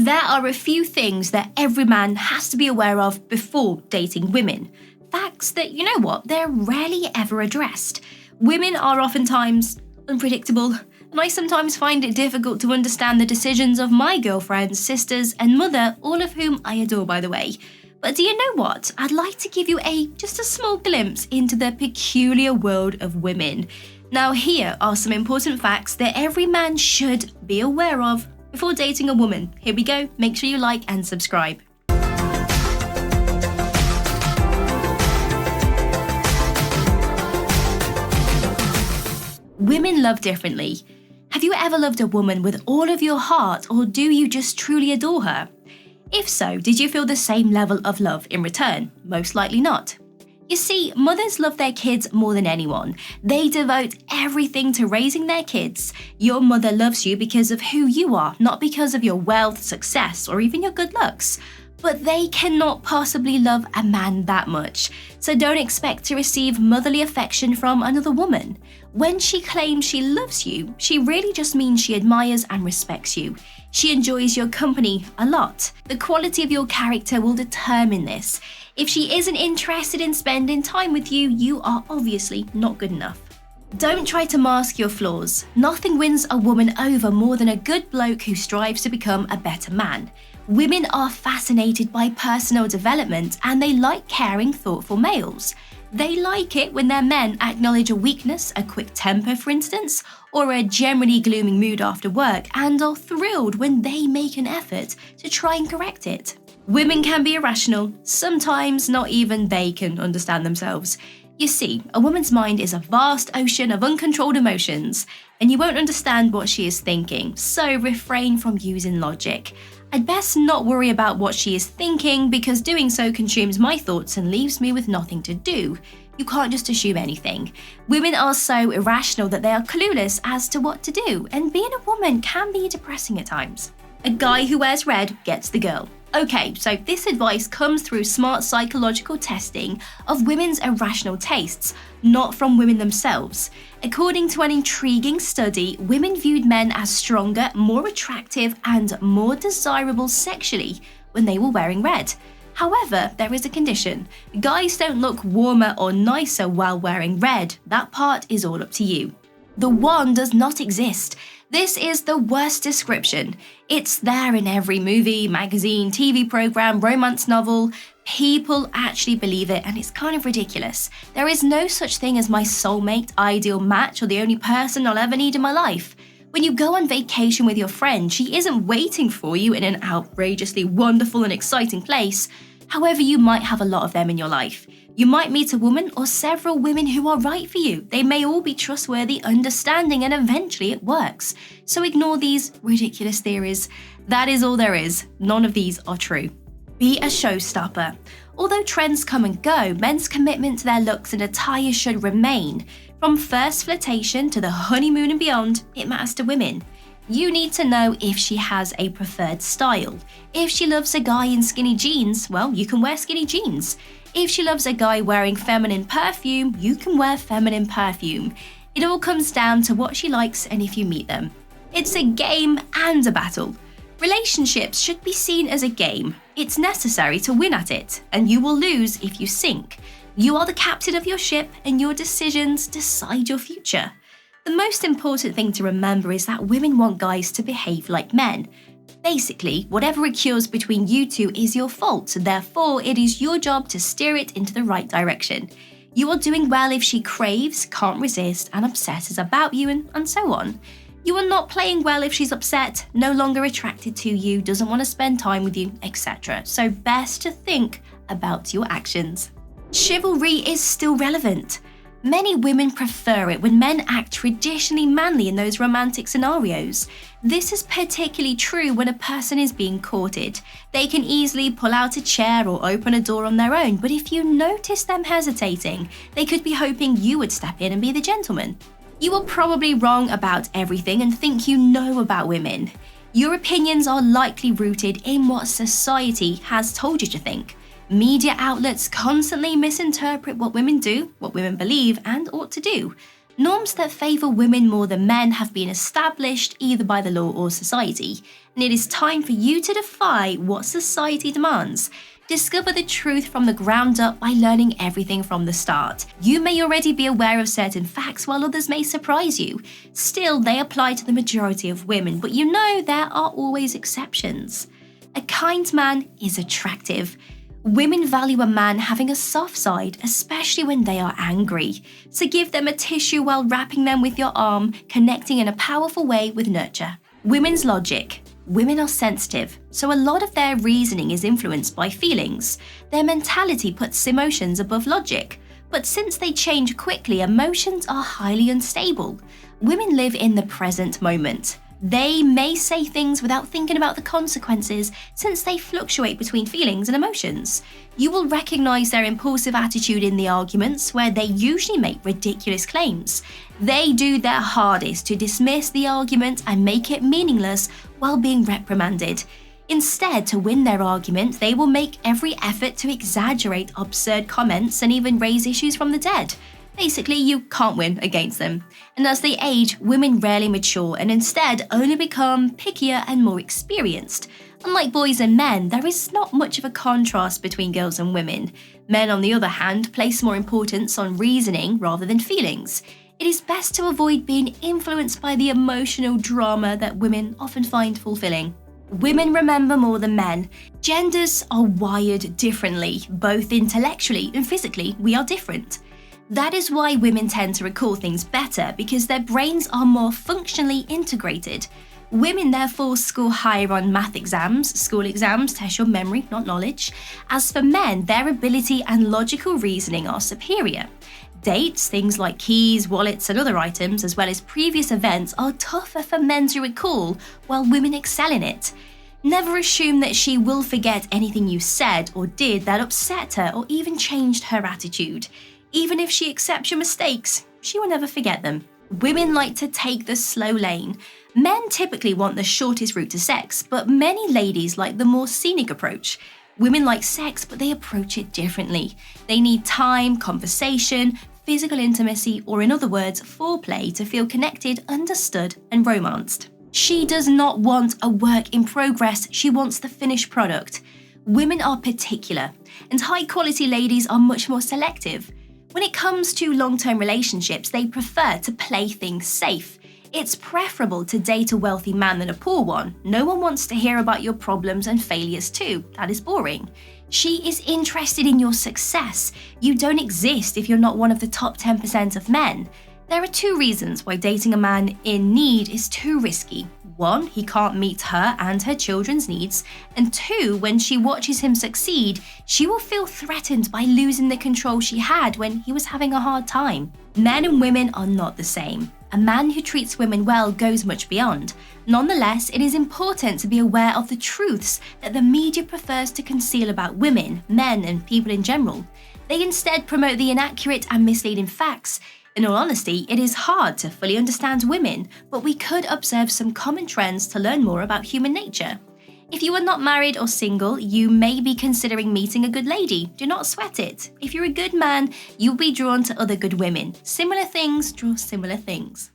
There are a few things that every man has to be aware of before dating women. Facts that, you know what, they're rarely ever addressed. Women are oftentimes unpredictable, and I sometimes find it difficult to understand the decisions of my girlfriends, sisters, and mother, all of whom I adore, by the way. But do you know what? I'd like to give you just a small glimpse into the peculiar world of women. Now, here are some important facts that every man should be aware of before dating a woman. Here we go. Make sure you like and subscribe. Women love differently. Have you ever loved a woman with all of your heart, or do you just truly adore her? If so, did you feel the same level of love in return? Most likely not. You see, mothers love their kids more than anyone. They devote everything to raising their kids. Your mother loves you because of who you are, not because of your wealth, success, or even your good looks. But they cannot possibly love a man that much, so don't expect to receive motherly affection from another woman. When she claims she loves you, she really just means she admires and respects you. She enjoys your company a lot. The quality of your character will determine this. If she isn't interested in spending time with you, you are obviously not good enough. Don't try to mask your flaws. Nothing wins a woman over more than a good bloke who strives to become a better man. Women are fascinated by personal development, and they like caring, thoughtful males. They like it when their men acknowledge a weakness, a quick temper for instance, or a generally gloomy mood after work, and are thrilled when they make an effort to try and correct it. Women can be irrational. Sometimes not even they can understand themselves. You see, a woman's mind is a vast ocean of uncontrolled emotions, and you won't understand what she is thinking, so refrain from using logic. I'd best not worry about what she is thinking, because doing so consumes my thoughts and leaves me with nothing to do. You can't just assume anything. Women are so irrational that they are clueless as to what to do, and being a woman can be depressing at times. A guy who wears red gets the girl. Okay, so this advice comes through smart psychological testing of women's irrational tastes, not from women themselves. According to an intriguing study, women viewed men as stronger, more attractive, and more desirable sexually when they were wearing red. However, there is a condition. Guys don't look warmer or nicer while wearing red. That part is all up to you. The one does not exist. This is the worst description. It's there in every movie, magazine, TV program, romance novel. People actually believe it, and it's kind of ridiculous. There is no such thing as my soulmate, ideal match, or the only person I'll ever need in my life. When you go on vacation with your friend, she isn't waiting for you in an outrageously wonderful and exciting place. However, you might have a lot of them in your life. You might meet a woman or several women who are right for you. They may all be trustworthy, understanding, and eventually it works. So ignore these ridiculous theories. That is all there is. None of these are true. Be a showstopper. Although trends come and go, men's commitment to their looks and attire should remain. From first flirtation to the honeymoon and beyond, it matters to women. You need to know if she has a preferred style. If she loves a guy in skinny jeans, well, you can wear skinny jeans. If she loves a guy wearing feminine perfume, you can wear feminine perfume. It all comes down to what she likes and if you meet them. It's a game and a battle. Relationships should be seen as a game. It's necessary to win at it, and you will lose if you sink. You are the captain of your ship, and your decisions decide your future. The most important thing to remember is that women want guys to behave like men. Basically, whatever occurs between you two is your fault, therefore it is your job to steer it into the right direction. You are doing well if she craves, can't resist, and obsesses about you, and so on. You are not playing well if she's upset, no longer attracted to you, doesn't want to spend time with you, etc. So best to think about your actions. Chivalry is still relevant. Many women prefer it when men act traditionally manly in those romantic scenarios. This is particularly true when a person is being courted. They can easily pull out a chair or open a door on their own, but if you notice them hesitating, they could be hoping you would step in and be the gentleman. You are probably wrong about everything and think you know about women. Your opinions are likely rooted in what society has told you to think. Media outlets constantly misinterpret what women do, what women believe, and ought to do. Norms that favour women more than men have been established either by the law or society, and it is time for you to defy what society demands. Discover the truth from the ground up by learning everything from the start. You may already be aware of certain facts while others may surprise you. Still, they apply to the majority of women, but you know there are always exceptions. A kind man is attractive. Women value a man having a soft side, especially when they are angry. So give them a tissue while wrapping them with your arm, connecting in a powerful way with nurture. Women's logic. Women are sensitive, so a lot of their reasoning is influenced by feelings. Their mentality puts emotions above logic. But since they change quickly, emotions are highly unstable. Women live in the present moment. They may say things without thinking about the consequences since they fluctuate between feelings and emotions. You will recognize their impulsive attitude in the arguments where they usually make ridiculous claims. They do their hardest to dismiss the argument and make it meaningless while being reprimanded. Instead, to win their argument, they will make every effort to exaggerate absurd comments and even raise issues from the dead. Basically, you can't win against them. And as they age, women rarely mature and instead only become pickier and more experienced. Unlike boys and men, there is not much of a contrast between girls and women. Men, on the other hand, place more importance on reasoning rather than feelings. It is best to avoid being influenced by the emotional drama that women often find fulfilling. Women remember more than men. Genders are wired differently, both intellectually and physically. We are different. That is why women tend to recall things better, because their brains are more functionally integrated. Women therefore score higher on math exams. School exams test your memory, not knowledge. As for men, their ability and logical reasoning are superior. Dates, things like keys, wallets and other items, as well as previous events, are tougher for men to recall, while women excel in it. Never assume that she will forget anything you said or did that upset her or even changed her attitude. Even if she accepts your mistakes, she will never forget them. Women like to take the slow lane. Men typically want the shortest route to sex, but many ladies like the more scenic approach. Women like sex, but they approach it differently. They need time, conversation, physical intimacy, or in other words, foreplay to feel connected, understood, and romanced. She does not want a work in progress, she wants the finished product. Women are particular, and high-quality ladies are much more selective. When it comes to long-term relationships, they prefer to play things safe. It's preferable to date a wealthy man than a poor one. No one wants to hear about your problems and failures too. That is boring. She is interested in your success. You don't exist if you're not one of the top 10% of men. There are 2 reasons why dating a man in need is too risky. 1, he can't meet her and her children's needs. And 2, when she watches him succeed, she will feel threatened by losing the control she had when he was having a hard time. Men and women are not the same. A man who treats women well goes much beyond. Nonetheless, it is important to be aware of the truths that the media prefers to conceal about women, men, and people in general. They instead promote the inaccurate and misleading facts. In all honesty, it is hard to fully understand women, but we could observe some common trends to learn more about human nature. If you are not married or single, you may be considering meeting a good lady. Do not sweat it. If you're a good man, you'll be drawn to other good women. Similar things draw similar things.